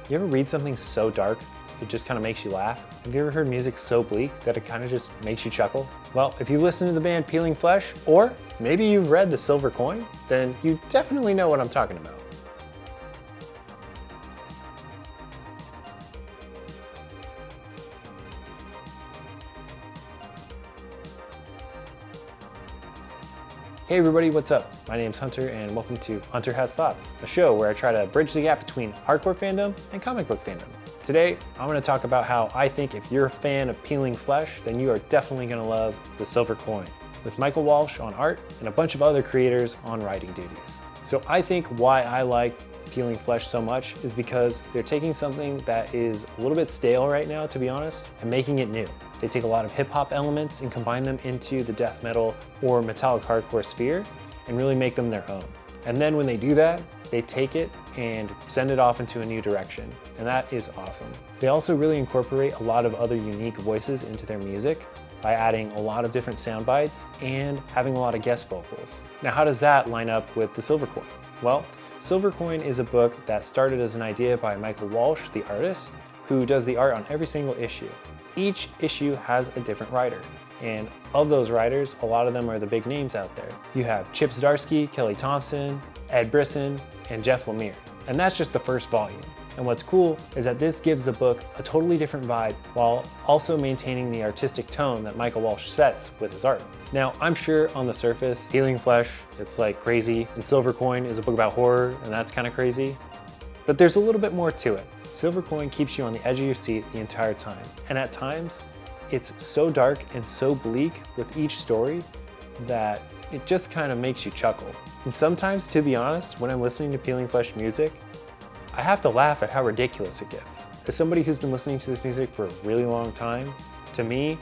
You ever read something so dark, it just kind of makes you laugh? Have you ever heard music so bleak that it kind of just makes you chuckle? Well, if you've listened to the band Peeling Flesh, or maybe you've read The Silver Coin, then you definitely know what I'm talking about. Hey everybody, what's up? My name's Hunter and welcome to Hunter Has Thoughts, a show where I try to bridge the gap between hardcore fandom and comic book fandom. Today, I'm going to talk about how I think if you're a fan of Peeling Flesh, then you are definitely going to love The Silver Coin, with Michael Walsh on art and a bunch of other creators on writing duties. So I think why I like Peeling Flesh so much is because they're taking something that is a little bit stale right now, to be honest, and making it new. They take a lot of hip hop elements and combine them into the death metal or metallic hardcore sphere and really make them their own. And then when they do that, they take it and send it off into a new direction, and that is awesome. They also really incorporate a lot of other unique voices into their music by adding a lot of different sound bites and having a lot of guest vocals. Now, how does that line up with The Silver Coin? Well, Silver Coin is a book that started as an idea by Michael Walsh, the artist, who does the art on every single issue. Each issue has a different writer, and of those writers, a lot of them are the big names out there. You have Chip Zdarsky, Kelly Thompson, Ed Brisson, and Jeff Lemire. And that's just the first volume. And what's cool is that this gives the book a totally different vibe while also maintaining the artistic tone that Michael Walsh sets with his art. Now, I'm sure on the surface, Peeling Flesh, it's like crazy, and Silver Coin is a book about horror, and that's kind of crazy. But there's a little bit more to it. Silver Coin keeps you on the edge of your seat the entire time. And at times, it's so dark and so bleak with each story that it just kind of makes you chuckle. And sometimes, to be honest, when I'm listening to Peeling Flesh music, I have to laugh at how ridiculous it gets. As somebody who's been listening to this music for a really long time, to me,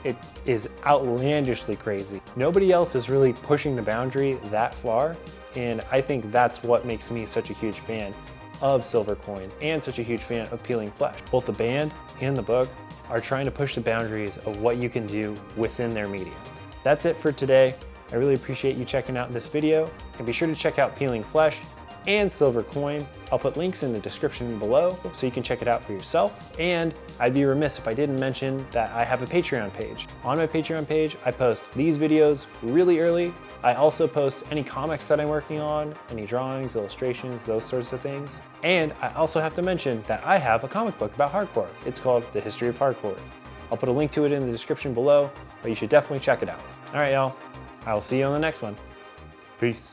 it is outlandishly crazy. Nobody else is really pushing the boundary that far, and I think that's what makes me such a huge fan of Silver Coin and such a huge fan of Peeling Flesh. Both the band and the book are trying to push the boundaries of what you can do within their medium. That's it for today. I really appreciate you checking out this video, and be sure to check out Peeling Flesh and Silver Coin. I'll put links in the description below so you can check it out for yourself. And I'd be remiss if I didn't mention that I have a Patreon page. On my Patreon page, I post these videos really early. I also post any comics that I'm working on, any drawings, illustrations, those sorts of things. And I also have to mention that I have a comic book about hardcore. It's called The History of Hardcore. I'll put a link to it in the description below, but you should definitely check it out. All right, y'all. I will see you on the next one. Peace.